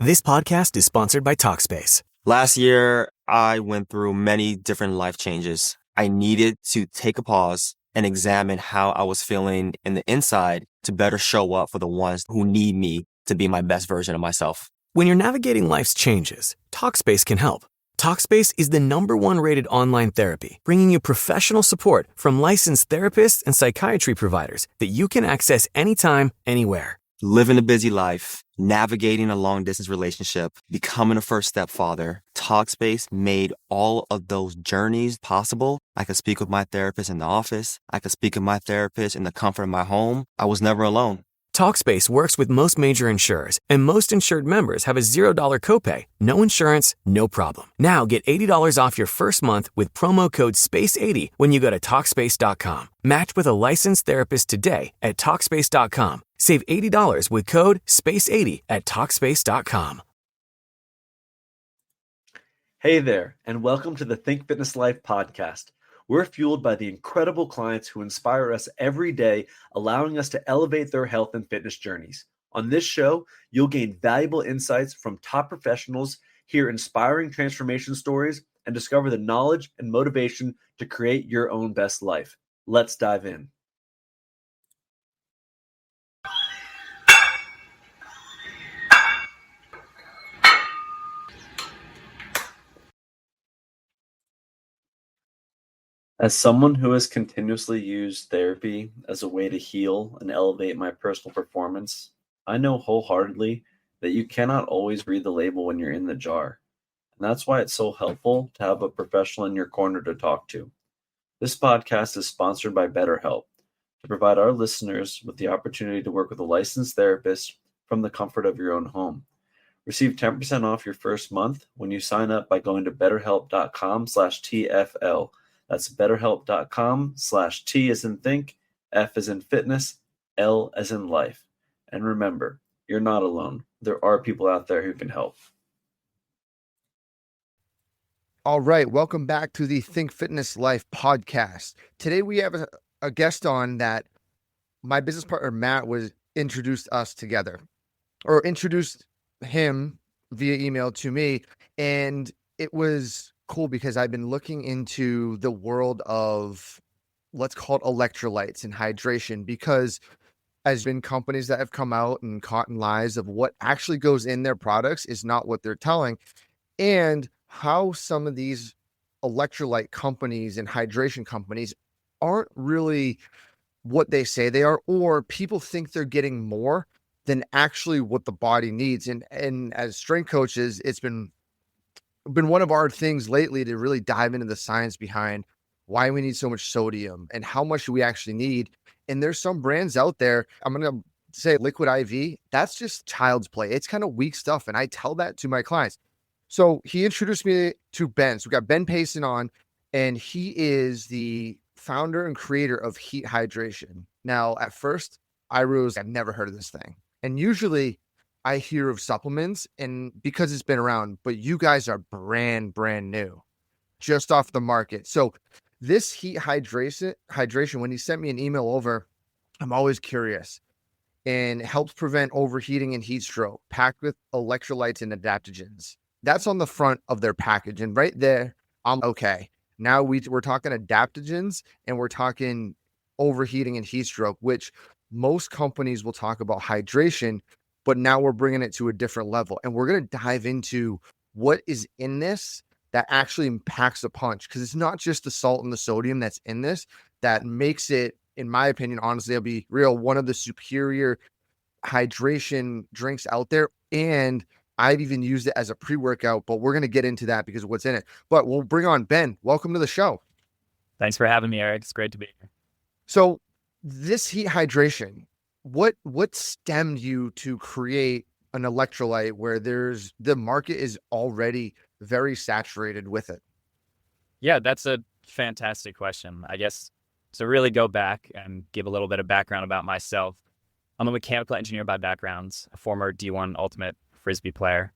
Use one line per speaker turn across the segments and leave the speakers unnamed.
This podcast is sponsored by Talkspace.
Last year, I went through many different life changes. I needed to take a pause and examine how I was feeling in the inside to better show up for the ones who need me to be my best version of myself.
When you're navigating life's changes, Talkspace can help. Talkspace is the #1 rated online therapy, bringing you professional support from licensed therapists and psychiatry providers that you can access anytime, anywhere.
Living a busy life, navigating a long-distance relationship, becoming a first-step father, Talkspace made all of those journeys possible. I could speak with my therapist in the office. I could speak with my therapist in the comfort of my home. I was never alone.
Talkspace works with most major insurers, and most insured members have a $0 copay. No insurance, no problem. Now get $80 off your first month with promo code SPACE80 when you go to Talkspace.com. Match with a licensed therapist today at Talkspace.com. Save $80 with code SPACE80 at Talkspace.com.
Hey there, and welcome to the Think Fitness Life podcast. We're fueled by the incredible clients who inspire us every day, allowing us to elevate their health and fitness journeys. On this show, you'll gain valuable insights from top professionals, hear inspiring transformation stories, and discover the knowledge and motivation to create your own best life. Let's dive in. As someone who has continuously used therapy as a way to heal and elevate my personal performance, I know wholeheartedly that you cannot always read the label when you're in the jar. And that's why it's so helpful to have a professional in your corner to talk to. This podcast is sponsored by BetterHelp to provide our listeners with the opportunity to work with a licensed therapist from the comfort of your own home. Receive 10% off your first month when you sign up by going to betterhelp.com/TFL. That's betterhelp.com/T as in think, F as in fitness, L as in life. And remember, you're not alone. There are people out there who can help.
All right, welcome back to the Think Fitness Life podcast. Today we have a guest on that my business partner Matt was introduced us together, or introduced him via email to me, and it was cool because I've been looking into the world of, let's call it, electrolytes and hydration, because there's been companies that have come out and caught in lies of what actually goes in their products is not what they're telling, and how some of these electrolyte companies and hydration companies aren't really what they say they are, or people think they're getting more than actually what the body needs. And as strength coaches, it's been one of our things lately to really dive into the science behind why we need so much sodium and how much we actually need. And there's some brands out there, I'm going to say Liquid IV, that's just child's play. It's kind of weak stuff. And I tell that to my clients. So he introduced me to Ben. So we got Ben Payson on, and he is the founder and creator of Heat Hydration. Now, at first, I've never heard of this thing. And usually I hear of supplements, and because it's been around, but you guys are brand new, just off the market. So this Heat hydration, when he sent me an email over, I'm always curious, and it helps prevent overheating and heat stroke, packed with electrolytes and adaptogens. That's on the front of their package. And right there, I'm okay. Now we're talking adaptogens, and we're talking overheating and heat stroke, which most companies will talk about hydration, but now we're bringing it to a different level. And we're going to dive into what is in this that actually packs a punch, because it's not just the salt and the sodium that's in this that makes it, in my opinion, honestly, I'll be real, one of the superior hydration drinks out there. And I've even used it as a pre-workout, but we're going to get into that because of what's in it. But we'll bring on Ben. Welcome to the show.
Thanks for having me, Eric. It's great to be here.
So this Heat Hydration, what stemmed you to create an electrolyte where the market is already very saturated with it?
Yeah, that's a fantastic question. I guess to really go back and give a little bit of background about myself, I'm a mechanical engineer by background, a former D1 Ultimate Frisbee player.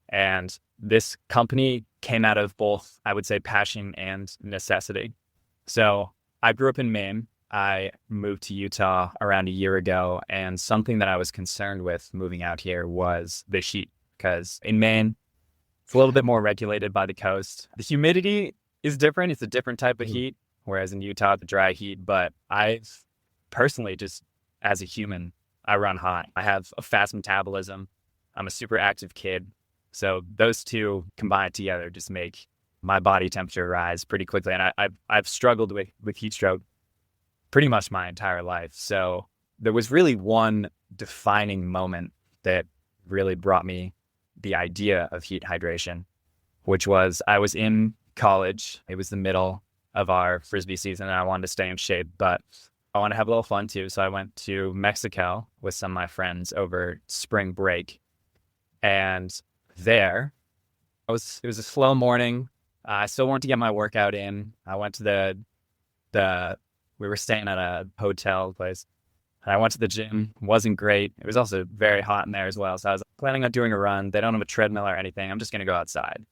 And this company came out of both, I would say, passion and necessity. So I grew up in Maine. I moved to Utah around a year ago, and something that I was concerned with moving out here was the heat. because in Maine, it's a little bit more regulated by the coast. The humidity is different. It's a different type of heat, whereas in Utah, the dry heat. But I've personally, just as a human, I run hot. I have a fast metabolism. I'm a super active kid. So those two combined together just make my body temperature rise pretty quickly. And I've struggled with heat stroke pretty much my entire life. So there was really one defining moment that really brought me the idea of heat hydration, which was I was in college. It was the middle of our Frisbee season and I wanted to stay in shape, but I want to have a little fun too. So I went to Mexico with some of my friends over spring break. And there, it was a slow morning. I still wanted to get my workout in. I went to we were staying at a hotel place. And I went to the gym. Wasn't great. It was also very hot in there as well. So I was planning on doing a run. They don't have a treadmill or anything. I'm just going to go outside.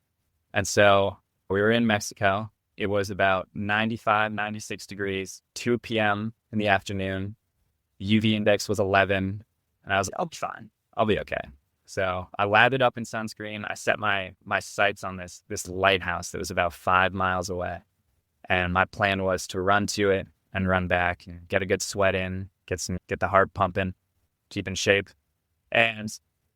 And so we were in Mexico. It was about 95, 96 degrees, 2 p.m. in the afternoon. UV index was 11. And I was like, I'll be fine. I'll be okay. So I lathered up in sunscreen. I set my sights on this lighthouse that was about 5 miles away. And my plan was to run to it and run back and get a good sweat in, get the heart pumping, keep in shape. And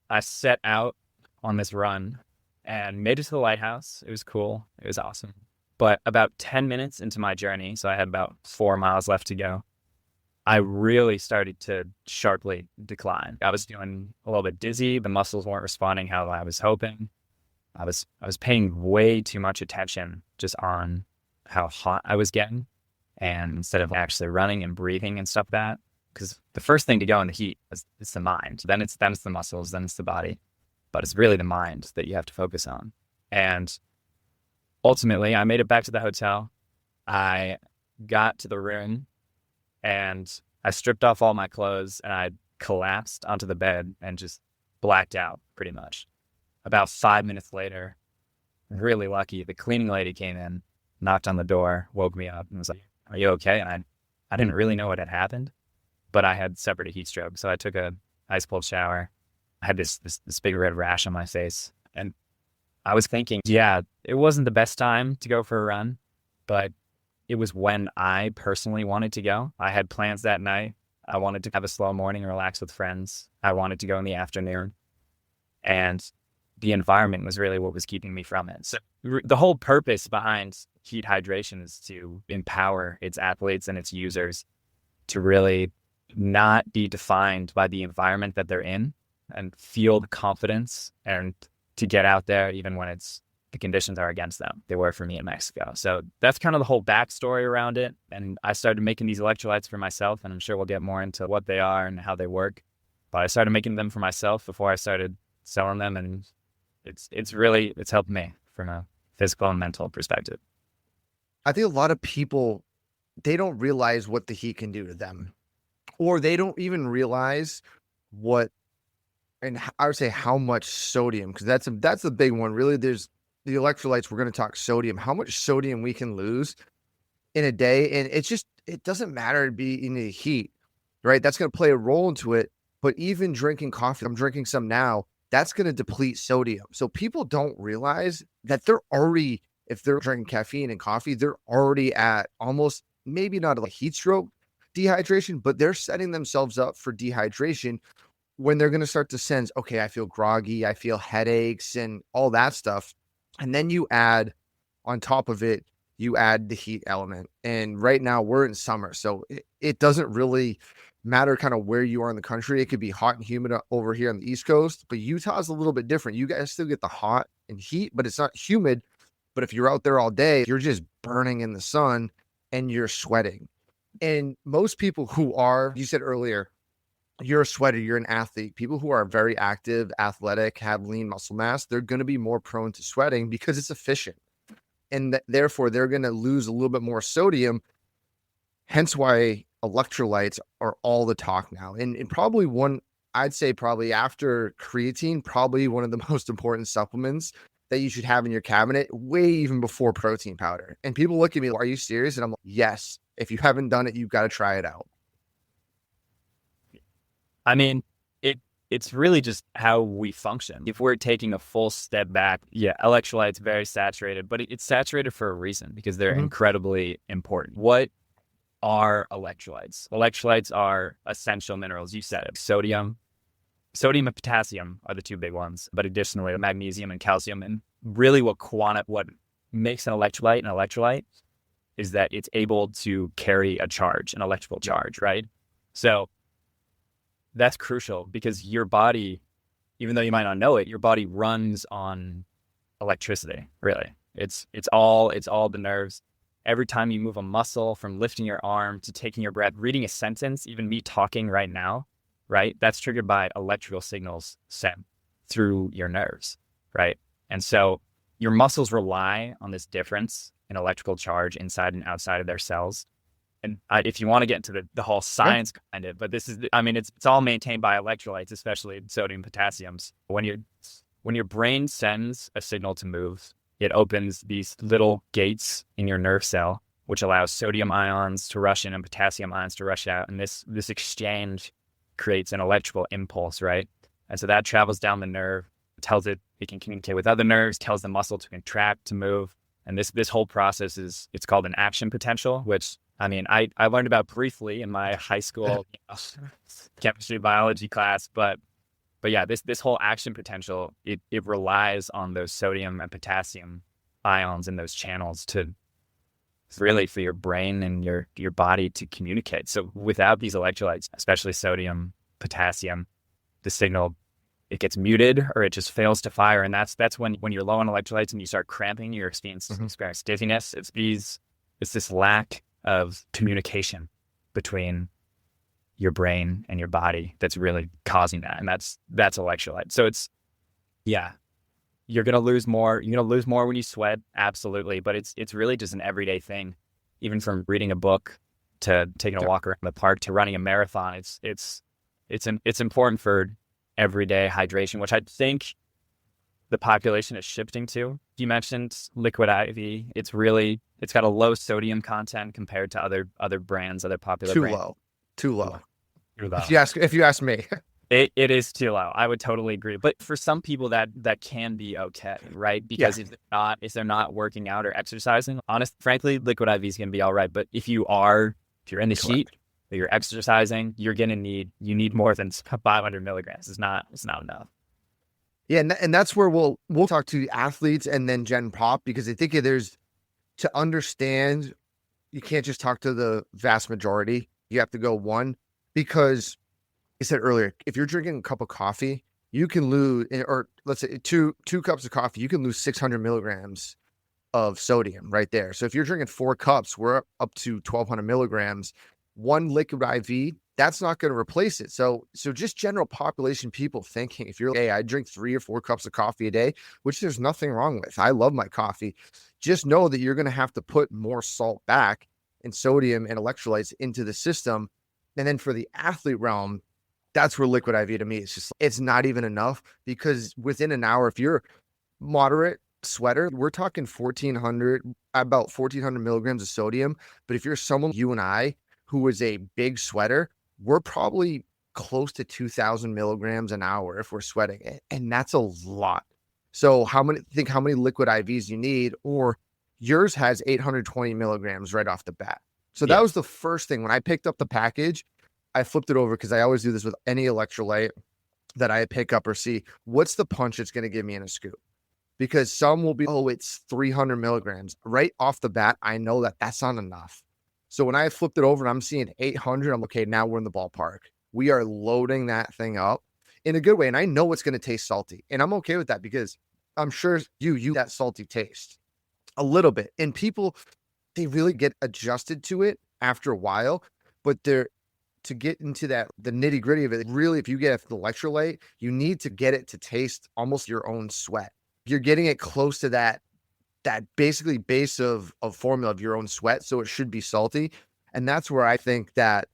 I set out on this run and made it to the lighthouse. It was cool. It was awesome. But about 10 minutes into my journey, so I had about 4 miles left to go, I really started to sharply decline. I was feeling a little bit dizzy. The muscles weren't responding how I was hoping. I was paying way too much attention just on how hot I was getting. And instead of actually running and breathing and stuff like that, because the first thing to go in the heat is the mind. Then it's the muscles, then it's the body. But it's really the mind that you have to focus on. And ultimately, I made it back to the hotel. I got to the room and I stripped off all my clothes and I collapsed onto the bed and just blacked out pretty much. About 5 minutes later, really lucky, the cleaning lady came in, knocked on the door, woke me up and was like, "Are you okay?" And I didn't really know what had happened, but I had suffered a heat stroke. So I took a ice cold shower. I had this big red rash on my face. And I was thinking, yeah, it wasn't the best time to go for a run, but it was when I personally wanted to go. I had plans that night. I wanted to have a slow morning and relax with friends. I wanted to go in the afternoon. And the environment was really what was keeping me from it. So the whole purpose behind heat hydration is to empower its athletes and its users to really not be defined by the environment that they're in and feel the confidence and to get out there even when the conditions are against them. They were for me in Mexico. So that's kind of the whole backstory around it. And I started making these electrolytes for myself, and I'm sure we'll get more into what they are and how they work. But I started making them for myself before I started selling them, and it's helped me from a physical and mental perspective.
I think a lot of people, they don't realize what the heat can do to them, or they don't even realize what, and I would say how much sodium, because that's the big one. Really, there's the electrolytes. We're going to talk sodium, how much sodium we can lose in a day. And it doesn't matter to be in the heat, right? That's going to play a role into it. But even drinking coffee, I'm drinking some now, that's going to deplete sodium. So people don't realize that if they're drinking caffeine and coffee, they're already at almost, maybe not a heat stroke dehydration, but they're setting themselves up for dehydration when they're going to start to sense, okay, I feel groggy, I feel headaches and all that stuff. And then you add on top of it, you add the heat element. And right now we're in summer, so it doesn't really matter kind of where you are in the country. It could be hot and humid over here on the East Coast, but Utah is a little bit different. You guys still get the hot and heat, but it's not humid. But if you're out there all day, you're just burning in the sun and you're sweating. And most people who are, you said earlier, you're a sweater, you're an athlete. People who are very active, athletic, have lean muscle mass, they're going to be more prone to sweating because it's efficient. And therefore, they're going to lose a little bit more sodium. Hence why electrolytes are all the talk now. And probably I'd say probably after creatine, probably one of the most important supplements that you should have in your cabinet, way even before protein powder. And people look at me, are you serious? And I'm like, yes. If you haven't done it, you've got to try it out.
I mean, it's really just how we function. If we're taking a full step back, electrolytes very saturated, but it's saturated for a reason because they're incredibly important. What are electrolytes? Electrolytes are essential minerals. You said it. Sodium and potassium are the two big ones, but additionally magnesium and calcium. And really what makes an electrolyte is that it's able to carry a charge, an electrical charge, right? So that's crucial because your body, even though you might not know it, your body runs on electricity, really. It's all the nerves. Every time you move a muscle, from lifting your arm to taking your breath, reading a sentence, even me talking right now, right? That's triggered by electrical signals sent through your nerves, right? And so your muscles rely on this difference in electrical charge inside and outside of their cells. And if you want to get into the whole science behind it, but this is, it's all maintained by electrolytes, especially sodium, potassiums. When your brain sends a signal to move, it opens these little gates in your nerve cell, which allows sodium ions to rush in and potassium ions to rush out. And this exchange creates an electrical impulse, right? And so that travels down the nerve, tells it can communicate with other nerves, tells the muscle to contract, to move. And this whole process it's called an action potential, which I learned about briefly in my high school chemistry biology class, but yeah, this whole action potential, it relies on those sodium and potassium ions in those channels to really for your brain and your body to communicate. So without these electrolytes, especially sodium, potassium, the signal, it gets muted or it just fails to fire. And that's when you're low on electrolytes and you start cramping, you're experiencing dizziness. It's this lack of communication between your brain and your body that's really causing that. And that's electrolyte. So you're going to lose more. You're going to lose more when you sweat. Absolutely. But it's really just an everyday thing, even from reading a book to taking a walk around the park to running a marathon. It's important for everyday hydration, which I think the population is shifting to. You mentioned Liquid IV. It's got a low sodium content compared to other brands, other popular brands.
Too low.
Too low.
If you ask me.
It is too low. I would totally agree. But for some people that can be okay, right? Because if they're not working out or exercising, frankly, Liquid IV is going to be all right. But if you're in the heat, or you're exercising, you need more than 500 milligrams. It's not enough.
Yeah, and that's where we'll talk to athletes and then Gen Pop, because I think to understand, you can't just talk to the vast majority. You have to go one, because I said earlier, if you're drinking a cup of coffee, you can lose, or let's say two cups of coffee, you can lose 600 milligrams of sodium right there. So if you're drinking 4 cups, we're up to 1,200 milligrams. One Liquid IV, that's not going to replace it. So just general population people thinking, if you're like, hey, I drink 3 or 4 cups of coffee a day, which there's nothing wrong with. I love my coffee. Just know that you're going to have to put more salt back and sodium and electrolytes into the system. And then for the athlete realm, that's where Liquid IV to me, it's not even enough, because within an hour, if you're moderate sweater, we're talking about 1,400 milligrams of sodium. But if you're someone, you and I, who is a big sweater, we're probably close to 2,000 milligrams an hour if we're sweating. And that's a lot. So how many Liquid IVs you need? Or yours has 820 milligrams right off the bat. So that was the first thing. When I picked up the package, I flipped it over, because I always do this with any electrolyte that I pick up or see. What's the punch it's going to give me in a scoop? Because some will be, it's 300 milligrams. Right off the bat, I know that that's not enough. So when I flipped it over and I'm seeing 800, I'm okay, now we're in the ballpark. We are loading that thing up in a good way. And I know it's going to taste salty. And I'm okay with that, because I'm sure you that salty taste a little bit. And people, they really get adjusted to it after a while, but to get into the nitty gritty of it, really, if you get the electrolyte, you need to get it to taste almost your own sweat. You're getting it close to that basically base of formula of your own sweat. So it should be salty. And that's where I think that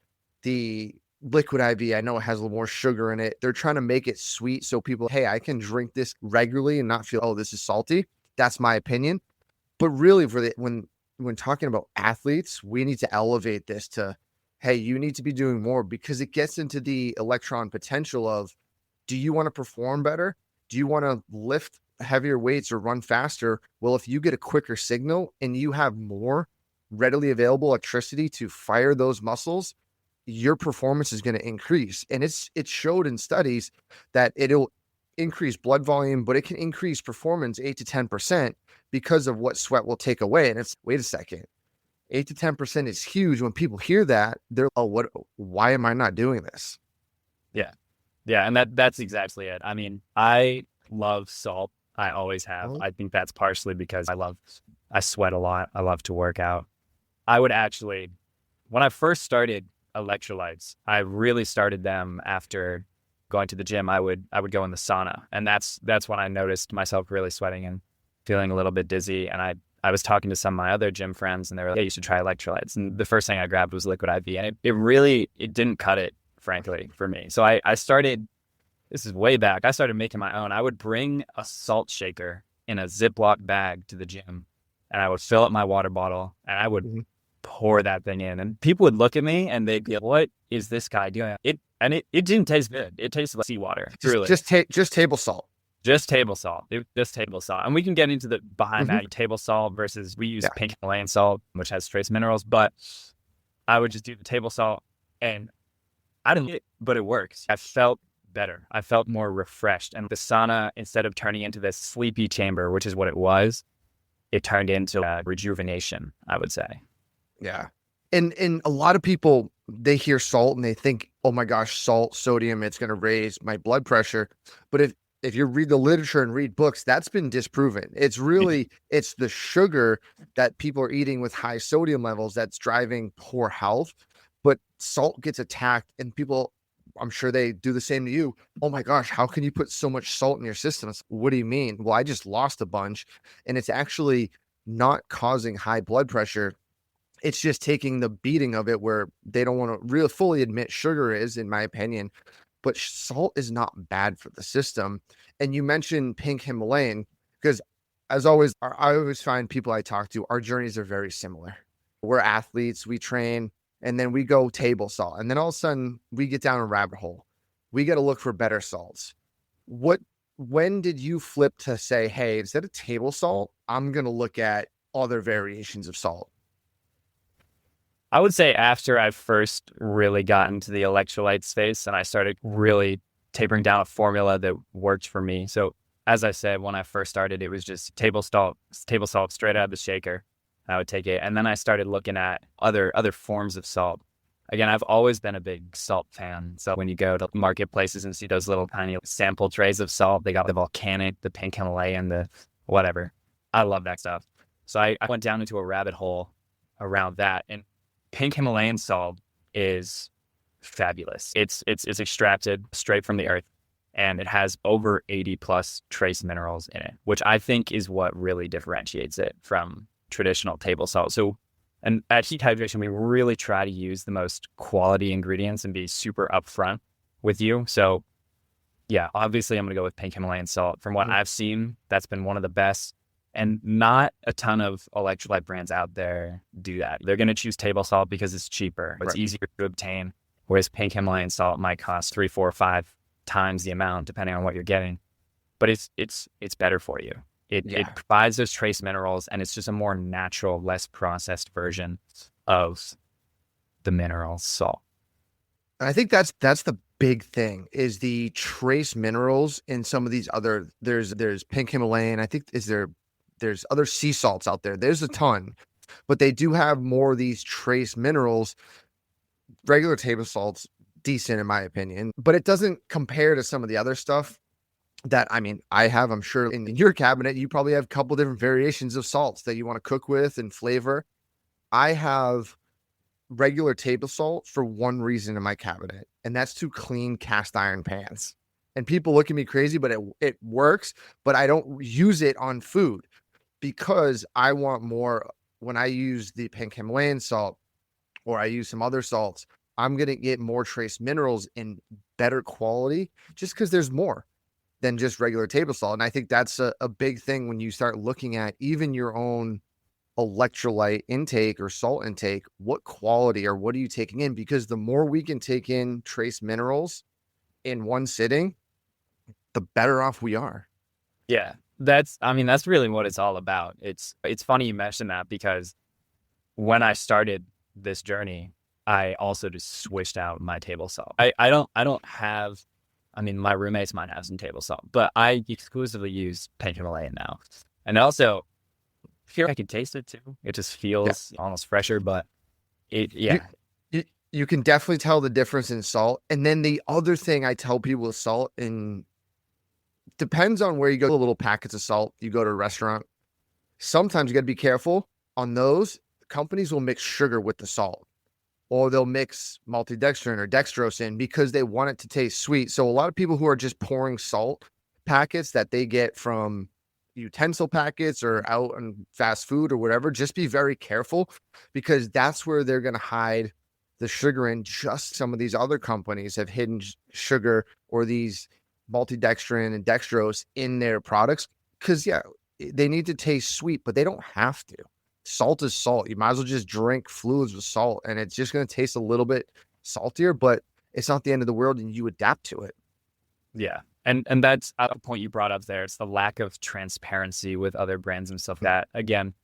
the Liquid IV, I know it has a little more sugar in it. They're trying to make it sweet. So people, hey, I can drink this regularly and not feel, this is salty. That's my opinion. But really, when talking about athletes, we need to elevate this to, hey, you need to be doing more, because it gets into the electron potential of, Do you want to perform better? Do you want to lift heavier weights or run faster? Well, if you get a quicker signal and you have more readily available electricity to fire those muscles, your performance is going to increase. And it's showed in studies that it'll increase blood volume, but it can increase performance 8 to 10% because of what sweat will take away. And it's, wait a second, 8 to 10% is huge. When people hear that, they're, oh, why am I not doing this?
Yeah. Yeah. And that's exactly it. I mean, I love salt. I always have. I think that's partially because I sweat a lot. I love to work out. I would actually, when I first started electrolytes, I really started them after going to the gym. I would go in the sauna, and that's when I noticed myself really sweating and feeling a little bit dizzy. And I was talking to some of my other gym friends, and they were like, "Yeah, you should try electrolytes." And the first thing I grabbed was liquid IV, and it didn't cut it, frankly, for me. So I started. This is way back. I started making my own. I would bring a salt shaker in a Ziploc bag to the gym, and I would fill up my water bottle, and I would pour that thing in. And people would look at me, and they'd be like, "What is this guy doing?" It didn't taste good. It tasted like seawater.
Just table salt.
Just table salt. Just table salt. And we can get into the behind that table salt versus we use pink Himalayan salt, which has trace minerals. But I would just do the table salt, and I didn't like it, but it works. I felt better. I felt more refreshed. And the sauna, instead of turning into this sleepy chamber, which is what it was, it turned into rejuvenation, I would say.
Yeah. And a lot of people, they hear salt and they think, oh my gosh, salt, sodium, it's going to raise my blood pressure. But if you read the literature and read books, that's been disproven. It's really, it's the sugar that people are eating with high sodium levels that's driving poor health. But salt gets attacked, and people, I'm sure they do the same to you. Oh my gosh, how can you put so much salt in your system? It's, what do you mean? Well, I just lost a bunch, and it's actually not causing high blood pressure. It's just taking the beating of it, where they don't want to really fully admit sugar is, in my opinion. But salt is not bad for the system. And you mentioned pink Himalayan, because as always, I always find people I talk to, our journeys are very similar. We're athletes, we train, and then we go table salt. And then all of a sudden we get down a rabbit hole. We got to look for better salts. When did you flip to say, hey, instead of table salt, I'm going to look at other variations of salt?
I would say after I first really got into the electrolyte space and I started really tapering down a formula that worked for me. So as I said, when I first started, it was just table salt straight out of the shaker. I would take it. And then I started looking at other forms of salt. Again, I've always been a big salt fan. So when you go to marketplaces and see those little tiny sample trays of salt, they got the volcanic, the pink Himalayan, the whatever. I love that stuff. So I went down into a rabbit hole around that. And pink Himalayan salt is fabulous. It's extracted straight from the earth, and it has over 80 plus trace minerals in it, which I think is what really differentiates it from traditional table salt. So, and at Heat Hydration, we really try to use the most quality ingredients and be super upfront with you. So yeah, obviously I'm going to go with pink Himalayan salt. From what I've seen, that's been one of the best. And not a ton of electrolyte brands out there do that. They're going to choose table salt because it's cheaper. It's easier to obtain. Whereas pink Himalayan salt might cost 3, 4, 5 times the amount, depending on what you're getting. But it's better for you. It provides those trace minerals, and it's just a more natural, less processed version of the mineral salt.
And I think that's the big thing, is the trace minerals in some of these other, there's pink Himalayan. I think there's other sea salts out there. There's a ton, but they do have more of these trace minerals. Regular table salt's decent in my opinion, but it doesn't compare to some of the other stuff that, I mean, I'm sure in your cabinet, you probably have a couple different variations of salts that you want to cook with and flavor. I have regular table salt for one reason in my cabinet, and that's to clean cast iron pans. And people look at me crazy, but it works, but I don't use it on food because I want more. When I use the pink Himalayan salt or I use some other salts, I'm going to get more trace minerals in better quality just because there's more than just regular table salt. And I think that's a big thing when you start looking at even your own electrolyte intake or salt intake. What quality or what are you taking in? Because the more we can take in trace minerals in one sitting, the better off we are.
Yeah, that's really what it's all about. It's funny you mentioned that, because when I started this journey, I also just switched out my table salt. I don't have, my roommates might have some table salt, but I exclusively use pink Himalayan now. And also, here I can taste it too. It just feels almost fresher, but
You can definitely tell the difference in salt. And then the other thing I tell people with salt, and depends on where you go, the little packets of salt, you go to a restaurant, sometimes you got to be careful on those. Companies will mix sugar with the salt, or they'll mix maltodextrin or dextrose in because they want it to taste sweet. So a lot of people who are just pouring salt packets that they get from utensil packets or out in fast food or whatever, just be very careful, because that's where they're going to hide the sugar in. Just some of these other companies have hidden sugar or these maltodextrin and dextrose in their products because they need to taste sweet, but they don't have to. Salt is salt. You might as well just drink fluids with salt, and it's just going to taste a little bit saltier, but it's not the end of the world, and you adapt to it.
Yeah. And that's a point you brought up there. It's the lack of transparency with other brands and stuff like that. Again,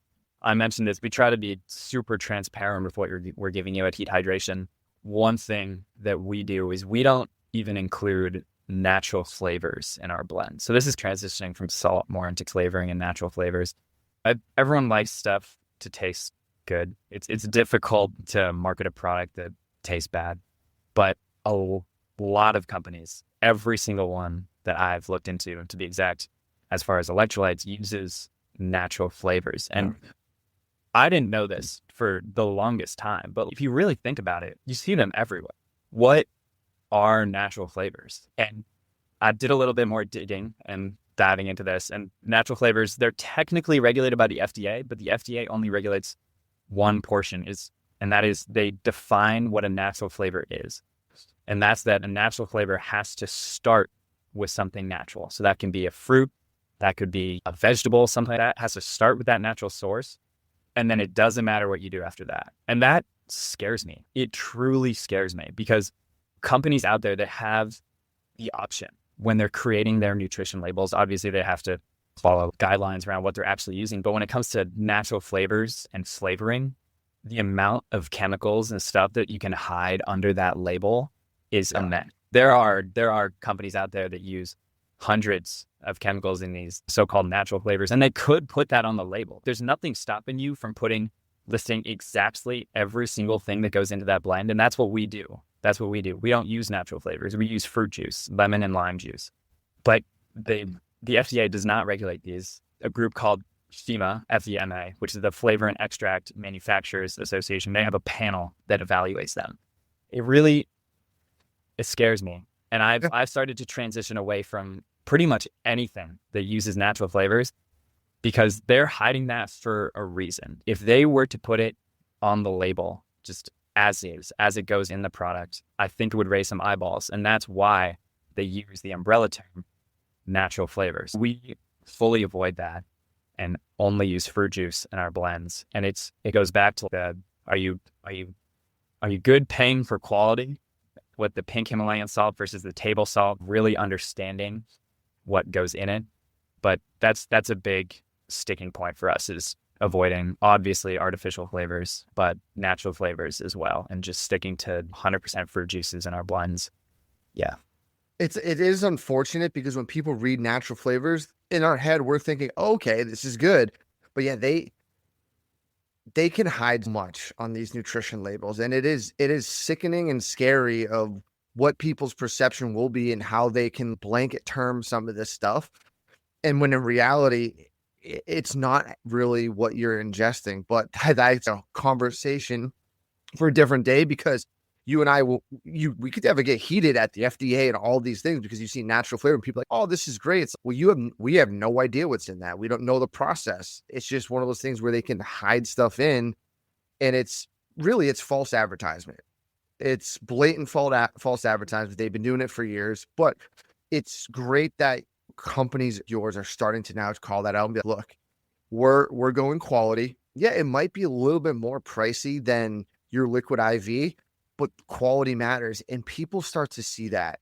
I mentioned this. We try to be super transparent with what we're giving you at Heat Hydration. One thing that we do is we don't even include natural flavors in our blend. So this is transitioning from salt more into flavoring and natural flavors. Everyone likes stuff to taste good. It's difficult to market a product that tastes bad, but a lot of companies, every single one that I've looked into, to be exact, as far as electrolytes, uses natural flavors. And I didn't know this for the longest time, but if you really think about it, you see them everywhere. What are natural flavors? And I did a little bit more digging and diving into this, and natural flavors, they're technically regulated by the FDA, but the FDA only regulates one portion, and that is they define what a natural flavor is. And that's that a natural flavor has to start with something natural. So that can be a fruit, that could be a vegetable, something like that. It has to start with that natural source. And then it doesn't matter what you do after that. And that scares me. It truly scares me, because companies out there that have the option when they're creating their nutrition labels, obviously they have to follow guidelines around what they're actually using. But when it comes to natural flavors and flavoring, the amount of chemicals and stuff that you can hide under that label is immense. There are companies out there that use hundreds of chemicals in these so-called natural flavors, and they could put that on the label. There's nothing stopping you from listing exactly every single thing that goes into that blend, and that's what we do. We don't use natural flavors. We use fruit juice, lemon and lime juice. But the FDA does not regulate these. A group called FEMA, which is the Flavor and Extract Manufacturers Association, they have a panel that evaluates them. It scares me. And I've started to transition away from pretty much anything that uses natural flavors, because they're hiding that for a reason. If they were to put it on the label, just as it goes in the product, I think it would raise some eyeballs. And that's why they use the umbrella term natural flavors. We fully avoid that and only use fruit juice in our blends. And it goes back to are you good paying for quality with the pink Himalayan salt versus the table salt, really understanding what goes in it. But that's a big sticking point for us, is avoiding obviously artificial flavors, but natural flavors as well, and just sticking to 100% fruit juices in our blends. Yeah.
It is unfortunate, because when people read natural flavors, in our head, we're thinking, oh, okay, this is good. But yeah, they can hide much on these nutrition labels. And it is sickening and scary of what people's perception will be and how they can blanket term some of this stuff. And when in reality, it's not really what you're ingesting. But that's a conversation for a different day, because you and I we could ever get heated at the FDA and all these things, because you see natural flavor and people are like, oh, this is great. It's we have no idea what's in that. We don't know the process. It's just one of those things where they can hide stuff in, and it's false advertisement. It's blatant false advertisement. They've been doing it for years, but it's great that companies like yours are starting to now call that out and be like, look, we're going quality. Yeah, it might be a little bit more pricey than your liquid IV, but quality matters. And people start to see that.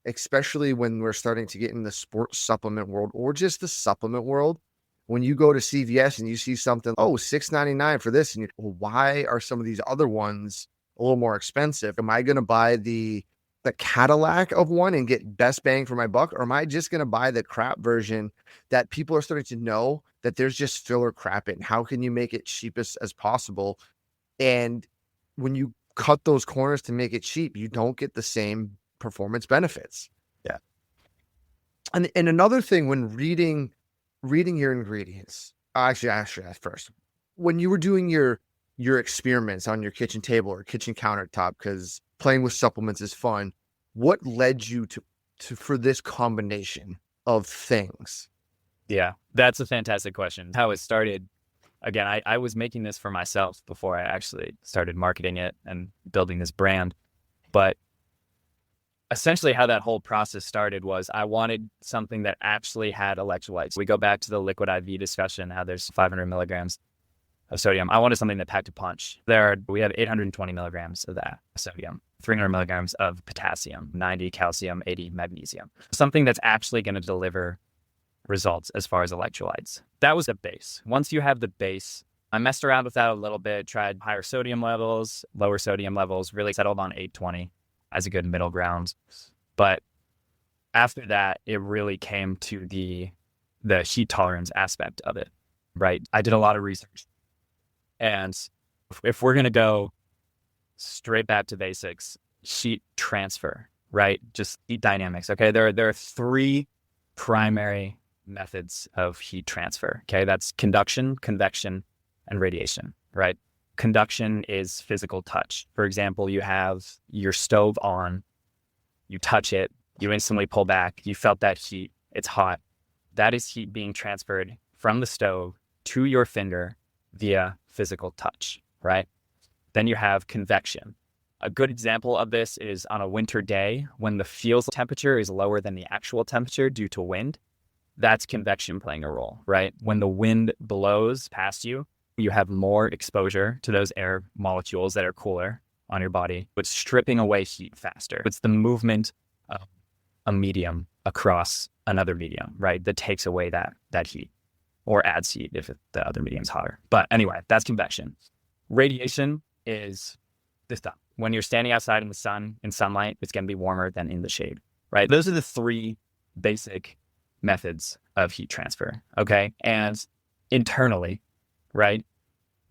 especially when we're starting to get in the sports supplement world or just the supplement world. When you go to CVS and you see something, oh, $6.99 for this, and well, why are some of these other ones a little more expensive? Am I going to buy the Cadillac of one and get best bang for my buck, or am I just going to buy the crap version that people are starting to know that there's just filler crap in? How can you make it cheapest as possible? And when you cut those corners to make it cheap, you don't get the same performance benefits.
Yeah.
And another thing when reading your ingredients, actually ask first, when you were doing your experiments on your kitchen table or kitchen countertop, because playing with supplements is fun, what led you to for this combination of things?
Yeah, that's a fantastic question. How it started, again, I was making this for myself before I actually started marketing it and building this brand. But essentially how that whole process started was I wanted something that actually had electrolytes. We go back to the liquid IV discussion, how there's 500 milligrams of sodium. I wanted something that packed a punch. We have 820 milligrams of that sodium, 300 milligrams of potassium, 90 calcium, 80 magnesium. Something that's actually going to deliver results as far as electrolytes. That was the base. Once you have the base, I messed around with that a little bit, tried higher sodium levels, lower sodium levels, really settled on 820 as a good middle ground. But after that, it really came to the heat tolerance aspect of it, right? I did a lot of research. And if we're going to go straight back to basics, heat transfer, right? Just heat dynamics. Okay. There are three primary methods of heat transfer. Okay. That's conduction, convection, and radiation, right? Conduction is physical touch. For example, you have your stove on, you touch it, you instantly pull back, you felt that heat, it's hot. That is heat being transferred from the stove to your finger via physical touch, right? Then you have convection. A good example of this is on a winter day when the field temperature is lower than the actual temperature due to wind. That's convection playing a role, right? When the wind blows past you, you have more exposure to those air molecules that are cooler on your body, but stripping away heat faster. It's the movement of a medium across another medium, right? That takes away that heat or adds heat if the other medium is hotter. But anyway, that's convection. Radiation is this stuff. When you're standing outside in the sun, in sunlight, it's going to be warmer than in the shade, right? Those are the three basic methods of heat transfer, okay? And internally, right,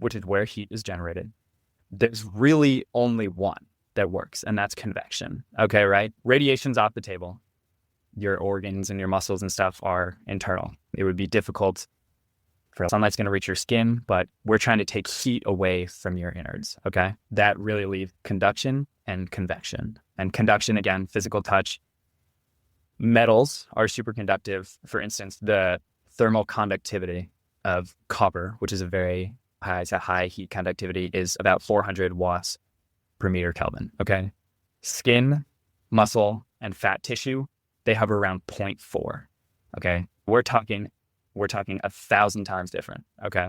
which is where heat is generated, there's really only one that works, and that's convection, okay, right? Radiation's off the table. Your organs and your muscles and stuff are internal. It would be difficult for sunlight's going to reach your skin, but we're trying to take heat away from your innards, okay? That really leaves conduction and convection. And conduction, again, physical touch. Metals are superconductive. For instance, the thermal conductivity of copper, which is a high heat conductivity, is about 400 watts per meter Kelvin, okay? Skin, muscle, and fat tissue, they hover around 0.4, okay? We're talking 1,000 times different, okay?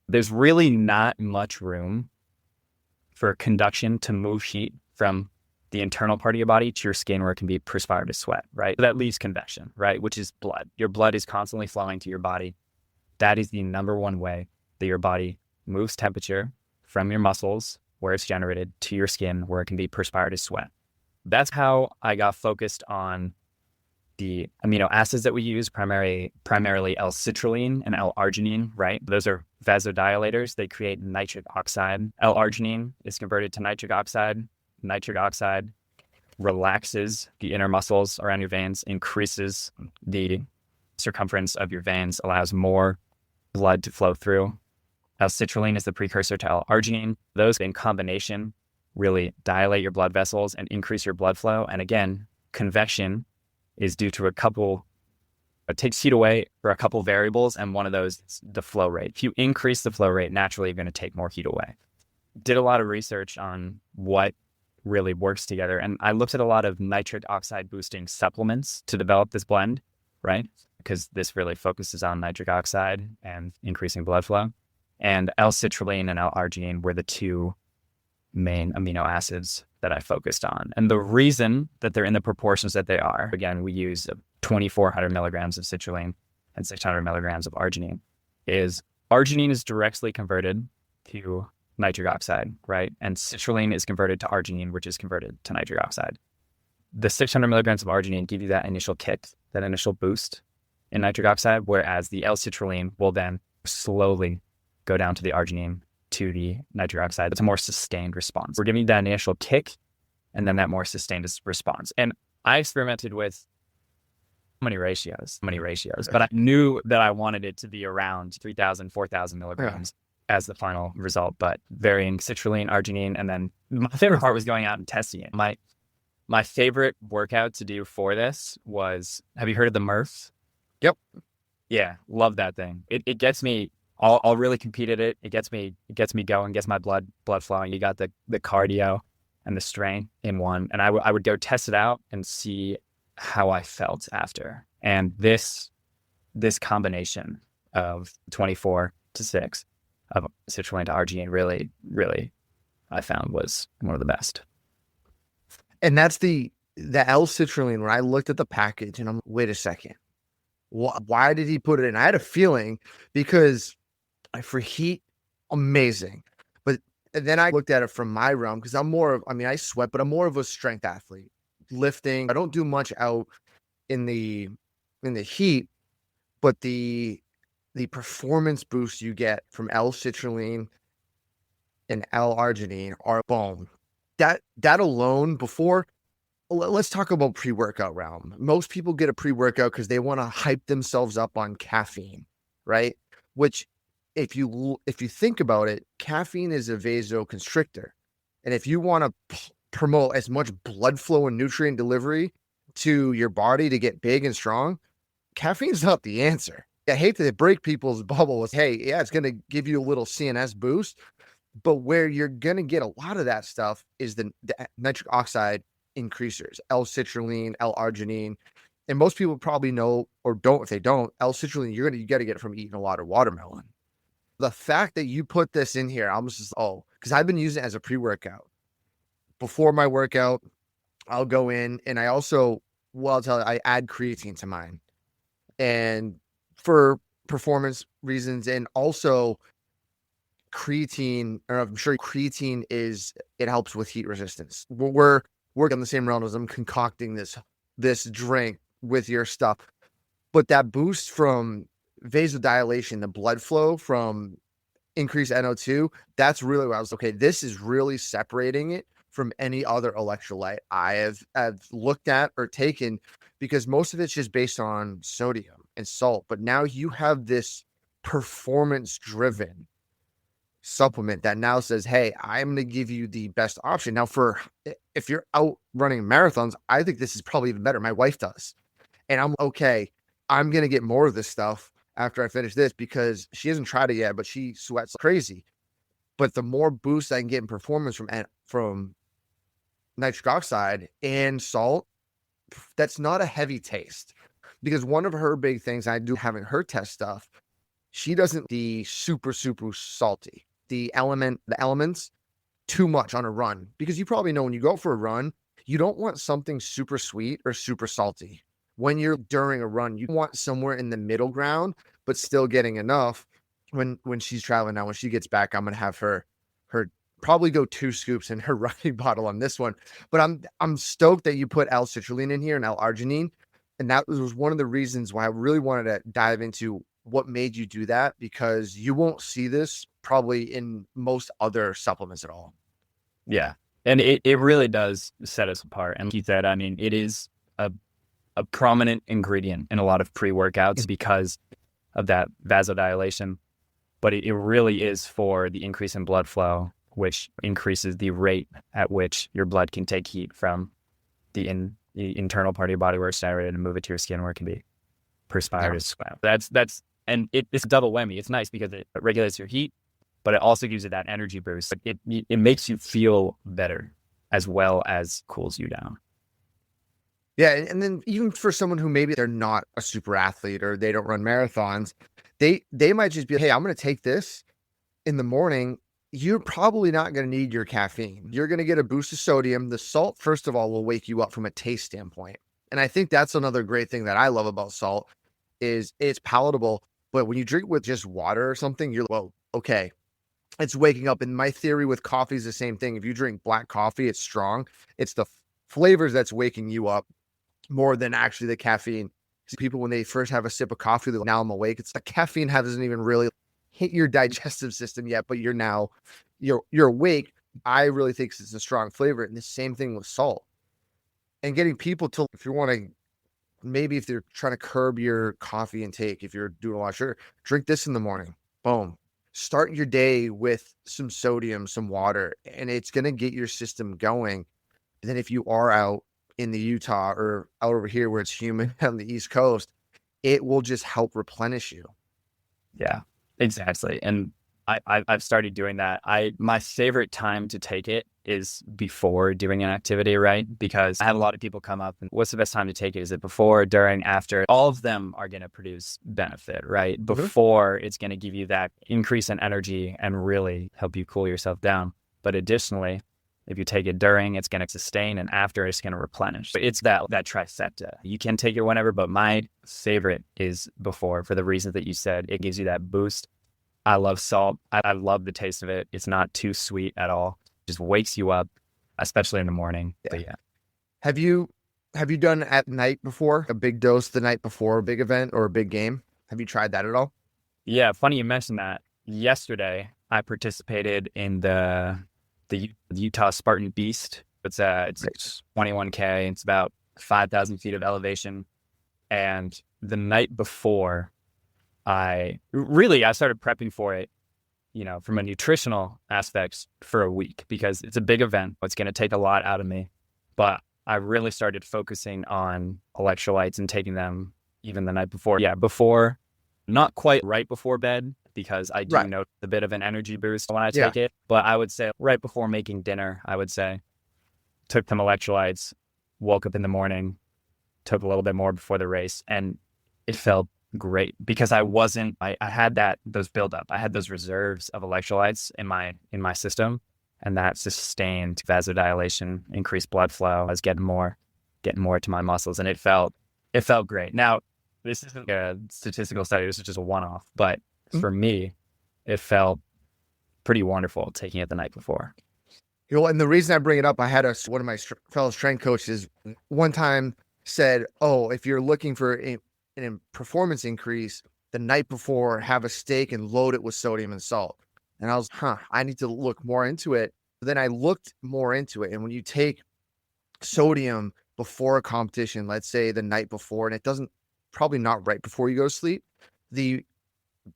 There's really not much room for conduction to move heat from the internal part of your body to your skin where it can be perspired to sweat, right? So that leaves convection, right? Which is blood. Your blood is constantly flowing to your body. That is the number one way that your body moves temperature from your muscles where it's generated to your skin where it can be perspired to sweat. That's how I got focused on the amino acids that we use, primarily L-citrulline and L-arginine, right? Those are vasodilators. They create nitric oxide. L-arginine is converted to nitric oxide. Nitric oxide relaxes the inner muscles around your veins, increases the circumference of your veins, allows more blood to flow through. L-citrulline is the precursor to L-arginine. Those in combination really dilate your blood vessels and increase your blood flow. And again, convection is due to it takes heat away for a couple variables, and one of those is the flow rate. If you increase the flow rate, naturally you're going to take more heat away. Did a lot of research on what really works together, and I looked at a lot of nitric oxide boosting supplements to develop this blend, right? Because this really focuses on nitric oxide and increasing blood flow. And L-citrulline and L-arginine were the two main amino acids that I focused on. And the reason that they're in the proportions that they are, again, we use 2,400 milligrams of citrulline and 600 milligrams of arginine, is arginine is directly converted to nitric oxide, right? And citrulline is converted to arginine, which is converted to nitric oxide. The 600 milligrams of arginine give you that initial kick, that initial boost in nitric oxide, whereas the L-citrulline will then slowly go down to the arginine to the nitric oxide. It's a more sustained response. We're giving you that initial kick and then that more sustained response. And I experimented with many ratios, but I knew that I wanted it to be around 3,000, 4,000 milligrams as the final result, but varying citrulline, arginine, and then my favorite part was going out and testing it. My favorite workout to do for this was, have you heard of the Murph?
Yep.
Yeah, love that thing. It gets me, I'll really compete at it. It gets me going, gets my blood flowing. You got the cardio and the strength in one. And I would go test it out and see how I felt after. And this combination of 24 to 6 of citrulline to arginine really, really, I found was one of the best.
And that's the L-citrulline, where I looked at the package and I'm, wait a second, why did he put it in? I had a feeling because for heat, amazing. But then I looked at it from my realm, because I sweat, but I'm more of a strength athlete. Lifting, I don't do much out in the heat, but the performance boost you get from L-citrulline and L-arginine are boom. That alone, before, let's talk about pre-workout realm. Most people get a pre-workout because they want to hype themselves up on caffeine, right? Which, if you think about it, caffeine is a vasoconstrictor. And if you want to promote as much blood flow and nutrient delivery to your body to get big and strong, caffeine's not the answer. I hate to break people's bubbles. Hey, yeah, it's going to give you a little CNS boost, but where you're going to get a lot of that stuff is the nitric oxide increasers, L-citrulline, L-arginine. And most people probably know, or don't, if they don't, L-citrulline, you got to get it from eating a lot of watermelon. The fact that you put this in here, I'm just, because I've been using it as a pre-workout. Before my workout, I'll go in, and I also, I'll tell you, I add creatine to mine. And for performance reasons, and also creatine, or I'm sure creatine it helps with heat resistance. We're working on the same realm as I'm concocting this drink with your stuff. But that boost from vasodilation, the blood flow from increased NO2, that's really what I was, okay, this is really separating it from any other electrolyte I have looked at or taken, because most of it's just based on sodium and salt. But now you have this performance-driven supplement that now says, hey, I'm going to give you the best option. Now, if you're out running marathons, I think this is probably even better. My wife does. And I'm okay, I'm going to get more of this stuff after I finish this, because she hasn't tried it yet, but she sweats crazy. But the more boost I can get in performance from nitric oxide and salt, that's not a heavy taste. Because one of her big things I do having her test stuff, she doesn't the super, super salty. The elements too much on a run, because you probably know when you go for a run, you don't want something super sweet or super salty. When you're during a run, you want somewhere in the middle ground, but still getting enough. When she's traveling now, when she gets back, I'm gonna have her probably go 2 scoops in her running bottle on this one. But I'm stoked that you put L-citrulline in here and L-arginine, and that was one of the reasons why I really wanted to dive into what made you do that, because you won't see this probably in most other supplements at all.
Yeah. And it really does set us apart. And like you said, I mean, it is a prominent ingredient in a lot of pre-workouts because of that vasodilation, but it really is for the increase in blood flow, which increases the rate at which your blood can take heat from the internal part of your body where it's generated and move it to your skin where it can be perspired as well. And it's a double whammy. It's nice because it regulates your heat, but it also gives you that energy boost. It makes you feel better as well as cools you down.
Yeah, and then even for someone who maybe they're not a super athlete or they don't run marathons, they might just be, hey, I'm going to take this in the morning you're probably not going to need your caffeine. You're going to get a boost of sodium. The salt, first of all, will wake you up from a taste standpoint. And I think that's another great thing that I love about salt is it's palatable. But when you drink with just water or something, you're, well, okay, it's waking up. And my theory with coffee is the same thing. If you drink black coffee, it's strong. It's the flavors that's waking you up more than actually the caffeine. See, people, when they first have a sip of coffee, they're like, now I'm awake. It's the caffeine hasn't even really hit your digestive system yet, but you're awake. I really think it's a strong flavor. And the same thing with salt. And getting people to, if you want to, maybe if they're trying to curb your coffee intake, if you're doing a lot of sugar, drink this in the morning. Boom. Start your day with some sodium, some water, and it's going to get your system going. And then if you are out in the Utah or out over here where it's humid on the East Coast, it will just help replenish you.
Yeah, exactly. And I've started doing that. My favorite time to take it is before doing an activity, right? Because I have a lot of people come up and what's the best time to take it? Is it before, during, after? All of them are going to produce benefit, right? Before, it's going to give you that increase in energy and really help you cool yourself down. But additionally, if you take it during, it's going to sustain, and after, it's going to replenish. So it's that trifecta. You can take it whenever, but my favorite is before for the reasons that you said. It gives you that boost. I love salt. I love the taste of it. It's not too sweet at all. It just wakes you up, especially in the morning. Yeah. But yeah.
Have you done at night before? A big dose the night before a big event or a big game? Have you tried that at all?
Yeah, funny you mentioned that. Yesterday, I participated in the Utah Spartan Beast. It's 21K. It's about 5,000 feet of elevation. And the night before, I started prepping for it, from a nutritional aspect for a week because it's a big event. It's going to take a lot out of me. But I really started focusing on electrolytes and taking them even the night before. Yeah, before, not quite right before bed because I do note a bit of an energy boost when I take it. But I would say right before making dinner, took some electrolytes, woke up in the morning, took a little bit more before the race, and it felt great because I had those buildup. I had those reserves of electrolytes in my system, and that sustained vasodilation, increased blood flow. I was getting more to my muscles, and it felt great. Now, this isn't a statistical study. This is just a one-off, but for me, it felt pretty wonderful taking it the night before.
And the reason I bring it up, I had one of my fellow strength coaches one time said, "Oh, if you're looking for a performance increase, the night before, have a steak and load it with sodium and salt." And I was, I need to look more into it. But then I looked more into it. And when you take sodium before a competition, let's say the night before, and it doesn't, probably not right before you go to sleep,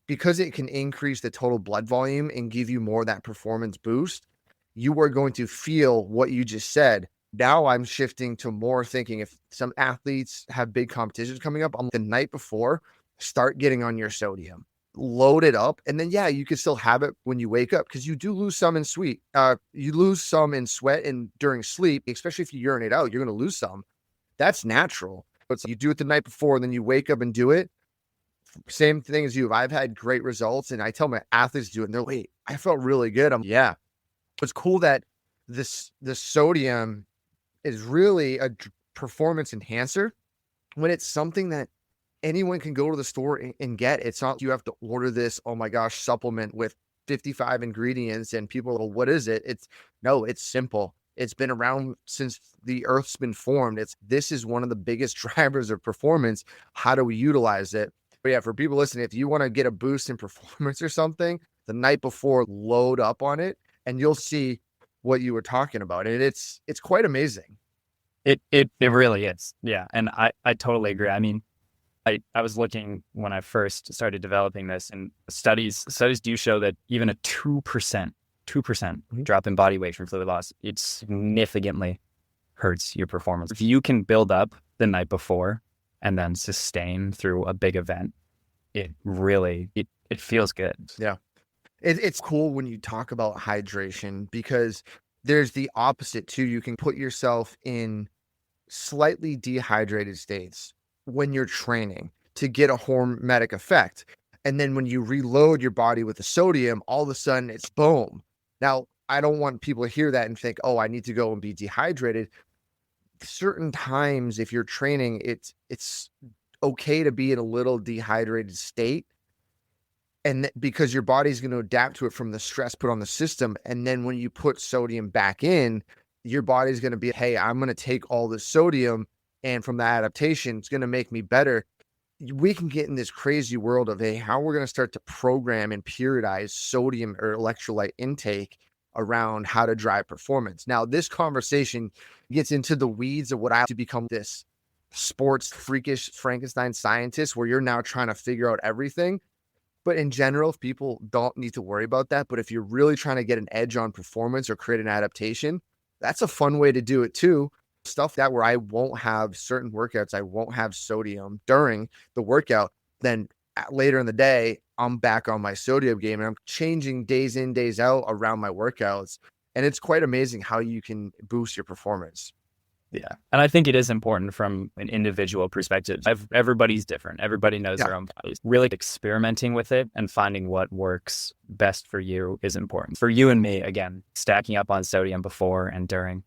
because it can increase the total blood volume and give you more of that performance boost, you are going to feel what you just said. Now I'm shifting to more thinking if some athletes have big competitions coming up, the night before, start getting on your sodium, load it up. And then, you can still have it when you wake up because you do lose some in you lose some in sweat and during sleep, especially if you urinate out, you're going to lose some. That's natural. But you do it the night before and then you wake up and do it. Same thing as you. I've had great results and I tell my athletes to do it and they're, wait, I felt really good. It's cool that the sodium is really a performance enhancer when it's something that anyone can go to the store and get. It's not you have to order this, oh my gosh, supplement with 55 ingredients and people are like, what is it? It's simple. It's been around since the earth's been formed. This is one of the biggest drivers of performance. How do we utilize it? But for people listening, if you want to get a boost in performance or something, the night before, load up on it and you'll see what you were talking about. And it's quite amazing.
It really is. Yeah. And I totally agree. I mean, I was looking when I first started developing this, and studies do show that even a 2% drop in body weight from fluid loss, it significantly hurts your performance. If you can build up the night before and then sustain through a big event, it really, it feels good.
Yeah. It's cool when you talk about hydration because there's the opposite too. You can put yourself in slightly dehydrated states when you're training to get a hormetic effect. And then when you reload your body with the sodium, all of a sudden it's boom. Now, I don't want people to hear that and think, oh, I need to go and be dehydrated. Certain times, if you're training, it's okay to be in a little dehydrated state. And because your body's going to adapt to it from the stress put on the system. And then when you put sodium back in, your body's going to be, hey, I'm going to take all the sodium. And from the adaptation, it's going to make me better. We can get in this crazy world of, hey, how we're going to start to program and periodize sodium or electrolyte intake around how to drive performance. Now, this conversation gets into the weeds of what I have to become this sports freakish Frankenstein scientist where you're now trying to figure out everything. But in general, people don't need to worry about that. But if you're really trying to get an edge on performance or create an adaptation, that's a fun way to do it too. Stuff that where I won't have certain workouts, I won't have sodium during the workout. Then later in the day, I'm back on my sodium game and I'm changing days in, days out around my workouts. And it's quite amazing how you can boost your performance.
Yeah. And I think it is important from an individual perspective. Everybody's different. Everybody knows their own bodies. Really experimenting with it and finding what works best for you is important. For you and me, again, stacking up on sodium before and during,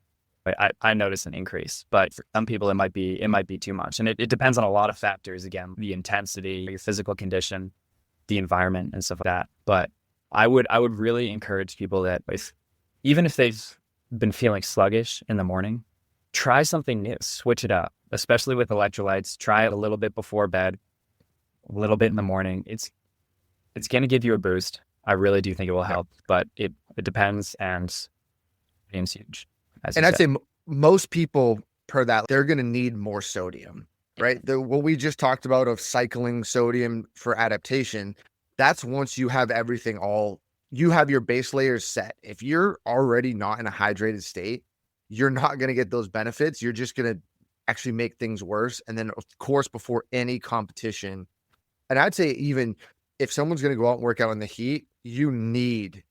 I notice an increase. But for some people, it might be too much. And it depends on a lot of factors. Again, the intensity, your physical condition, the environment and stuff like that. But I would really encourage people that even if they've been feeling sluggish in the morning, try something new, switch it up, especially with electrolytes. Try it a little bit before bed, a little bit in the morning. It's going to give you a boost. I really do think it will help, but it depends, and it's huge.
And I'd say most people per that, they're going to need more sodium, right? What we just talked about of cycling sodium for adaptation, that's once you have everything you have your base layers set. If you're already not in a hydrated state, you're not going to get those benefits. You're just going to actually make things worse. And then, of course, before any competition, and I'd say even if someone's going to go out and work out in the heat, you need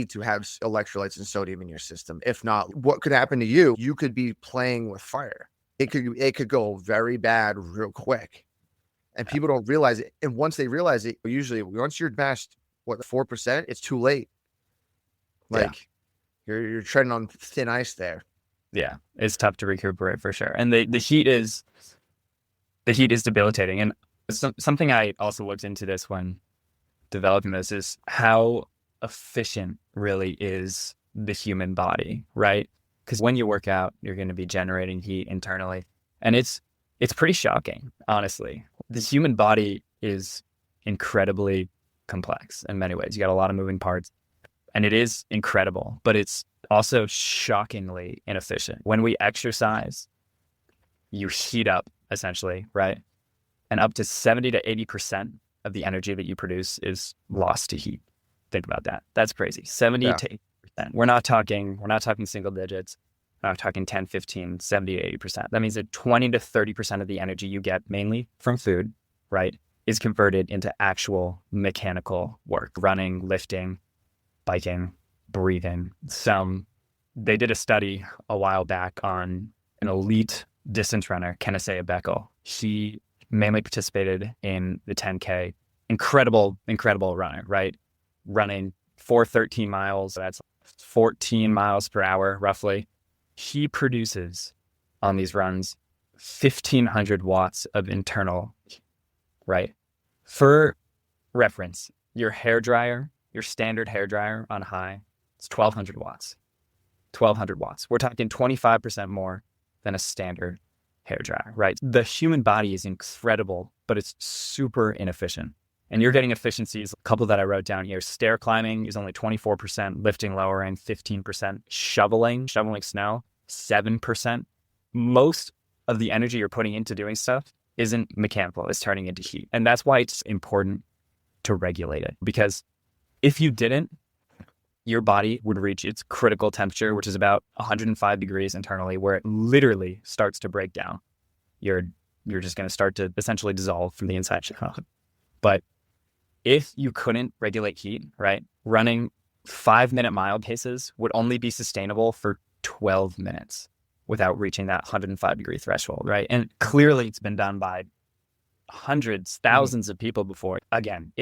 to have electrolytes and sodium in your system. If not, what could happen to you? You could be playing with fire. It could go very bad real quick. And people don't realize it. And once they realize it, usually once you're past 4%, it's too late. You're treading on thin ice there.
Yeah, it's tough to recuperate for sure. And the heat is debilitating. And something I also looked into this when developing this is how efficient really is the human body, right? Because when you work out, you're going to be generating heat internally. And it's pretty shocking, honestly. The human body is incredibly complex in many ways. You got a lot of moving parts. And it is incredible, but it's also shockingly inefficient. When we exercise, you heat up essentially, right? And up to 70 to 80% of the energy that you produce is lost to heat. Think about that. That's crazy. 70 to 80%. We're not talking single digits. We're not talking 10, 15, 70 to 80%. That means that 20 to 30% of the energy you get mainly from food, right, is converted into actual mechanical work, running, lifting, biking, breathing. They did a study a while back on an elite distance runner, Kenesea Beckel. She mainly participated in the 10K. Incredible runner, right? Running 413 miles. That's 14 miles per hour, roughly. He produces on these runs 1,500 watts of internal, right? For reference, your standard hair dryer on high, it's 1,200 watts. 1,200 watts. We're talking 25% more than a standard hair dryer, right? The human body is incredible, but it's super inefficient. And you're getting efficiencies, a couple that I wrote down here. Stair climbing is only 24%, lifting, lowering, 15%, shoveling snow, 7%. Most of the energy you're putting into doing stuff isn't mechanical, it's turning into heat. And that's why it's important to regulate it, because if you didn't, your body would reach its critical temperature, which is about 105 degrees internally, where it literally starts to break down. You're just going to start to essentially dissolve from the inside. But if you couldn't regulate heat, right, running 5-minute mile paces would only be sustainable for 12 minutes without reaching that 105 degree threshold, right? And clearly it's been done by hundreds, thousands of people before. Again,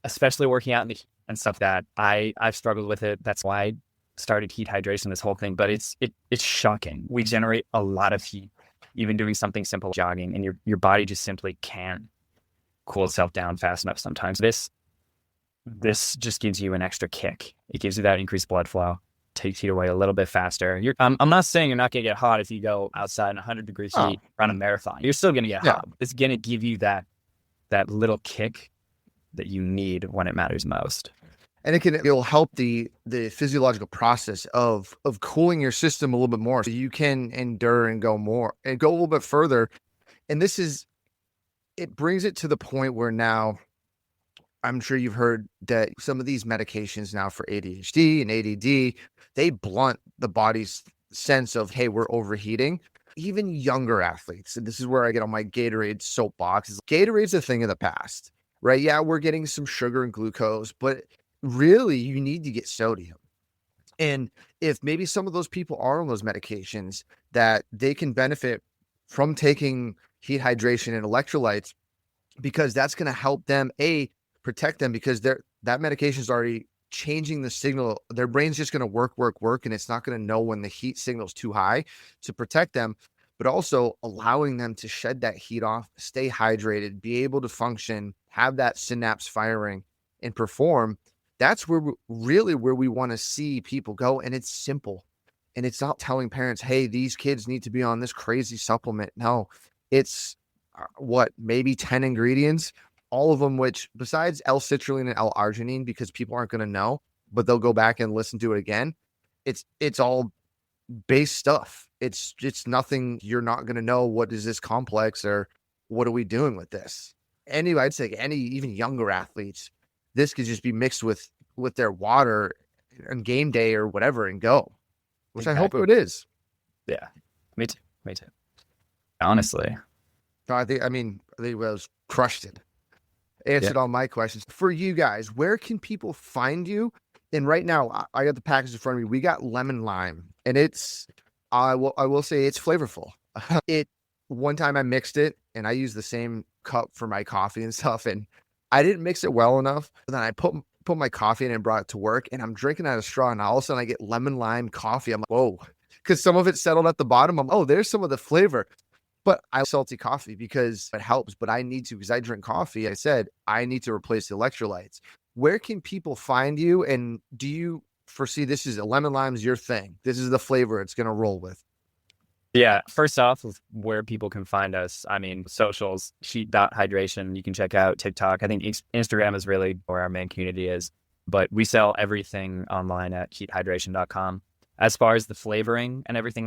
especially working out in the and stuff that I've struggled with it. That's why I started heat hydration, this whole thing. But it's shocking. We generate a lot of heat, even doing something simple, jogging, and your body just simply can't cool itself down fast enough sometimes. This just gives you an extra kick. It gives you that increased blood flow, takes heat away a little bit faster. I'm not saying you're not going to get hot if you go outside in 100 degrees heat, run a marathon. You're still going to get hot. It's going to give you that little kick that you need when it matters most.
And it'll help the physiological process of cooling your system a little bit more, so you can endure and go a little bit further. And it brings it to the point where now, I'm sure you've heard that some of these medications now for ADHD and ADD, they blunt the body's sense of, hey, we're overheating. Even younger athletes, and this is where I get on my Gatorade soapbox, Gatorade's a thing of the past, right? Yeah, we're getting some sugar and glucose, but really you need to get sodium. And if maybe some of those people are on those medications, that they can benefit from taking heat hydration and electrolytes, because that's going to help them protect them, because that medication is already changing the signal. Their brain's just going to work, and it's not going to know when the heat signal is too high to protect them, but also allowing them to shed that heat off, stay hydrated, be able to function, have that synapse firing and perform. That's where we want to see people go. And it's simple. And it's not telling parents, hey, these kids need to be on this crazy supplement. No, it's maybe 10 ingredients, all of them, which besides L-citrulline and L-arginine, because people aren't going to know, but they'll go back and listen to it again. It's all base stuff. It's nothing. You're not going to know what is this complex or what are we doing with this. Anyway, I'd say even younger athletes, this could just be mixed with their water on game day or whatever and go, which exactly. I hope it is.
Yeah, me too. Honestly.
I think was crushed it. Answered all my questions. For you guys, where can people find you? And right now, I got the package in front of me. We got lemon lime, and I will say it's flavorful. One time I mixed it, and I used the same cup for my coffee and stuff, and I didn't mix it well enough. Then I put my coffee in and brought it to work, and I'm drinking out of straw, and all of a sudden I get lemon lime coffee. I'm like, whoa, because some of it settled at the bottom. I'm like, oh, there's some of the flavor. But I like salty coffee because it helps, but I need to, because I drink coffee. I said, I need to replace the electrolytes. Where can people find you? And do you foresee this is lemon lime's your thing? This is the flavor it's going to roll with.
Yeah. First off, where people can find us, socials, heat.hydration. You can check out TikTok. I think Instagram is really where our main community is, but we sell everything online at heathydration.com. As far as the flavoring and everything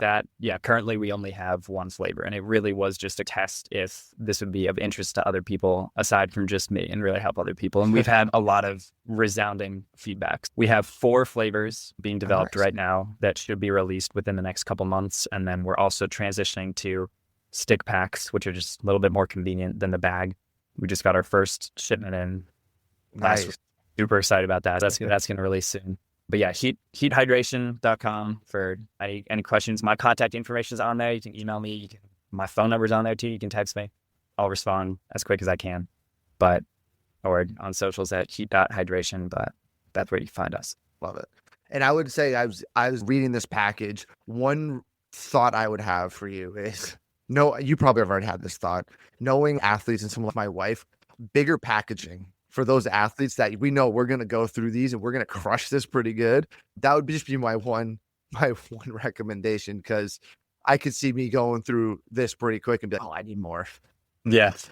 currently we only have one flavor, and it really was just a test if this would be of interest to other people aside from just me and really help other people. And we've had a lot of resounding feedback. We have 4 flavors being developed right now that should be released within the next couple months. And then we're also transitioning to stick packs, which are just a little bit more convenient than the bag. We just got our first shipment in.
Nice.
Super excited about that. That's going to release soon. But yeah, heathydration.com for any questions. My contact information is on there. You can email me. My phone number is on there too. You can text me. I'll respond as quick as I can. Or on socials at heat.hydration, but that's where you can find us.
Love it. And I would say I was reading this package. One thought I would have for you is, you probably have already had this thought, knowing athletes and someone like my wife, bigger packaging for those athletes that we know we're going to go through these and we're going to crush this pretty good. That would just be my one recommendation, because I could see me going through this pretty quick and be like, oh, I need more.
Yes,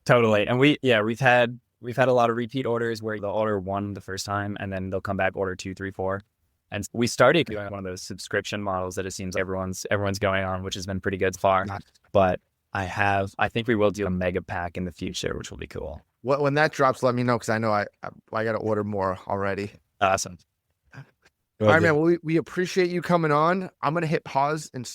totally. And we've had a lot of repeat orders where they'll order 1 the first time and then they'll come back, order 2, 3, 4. And we started doing one of those subscription models that it seems like everyone's going on, which has been pretty good so far. But I think we will do a mega pack in the future, which will be cool.
When that drops, let me know, because I know I got to order more already.
Awesome.
All right, man. Well, we appreciate you coming on. I'm going to hit pause and.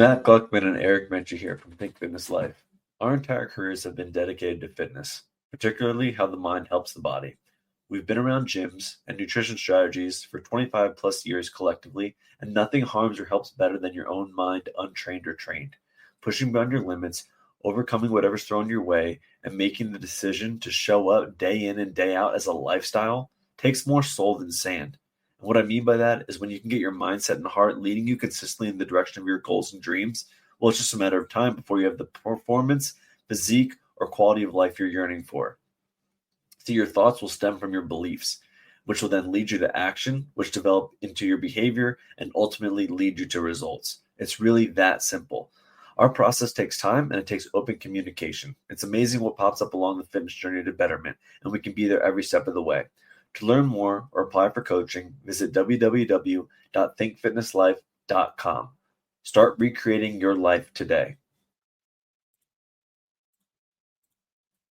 Matt Gluckman and Eric Menchie here from Think Fitness Life. Our entire careers have been dedicated to fitness, particularly how the mind helps the body. We've been around gyms and nutrition strategies for 25 plus years collectively, and nothing harms or helps better than your own mind, untrained or trained. Pushing beyond your limits, Overcoming whatever's thrown your way and making the decision to show up day in and day out as a lifestyle takes more soul than sand. And what I mean by that is when you can get your mindset and heart leading you consistently in the direction of your goals and dreams, well, it's just a matter of time before you have the performance, physique, or quality of life you're yearning for. See, your thoughts will stem from your beliefs, which will then lead you to action, which develop into your behavior and ultimately lead you to results. It's really that simple. Our process takes time and it takes open communication. It's amazing what pops up along the fitness journey to betterment, and we can be there every step of the way. To learn more or apply for coaching, visit www.thinkfitnesslife.com. Start recreating your life today.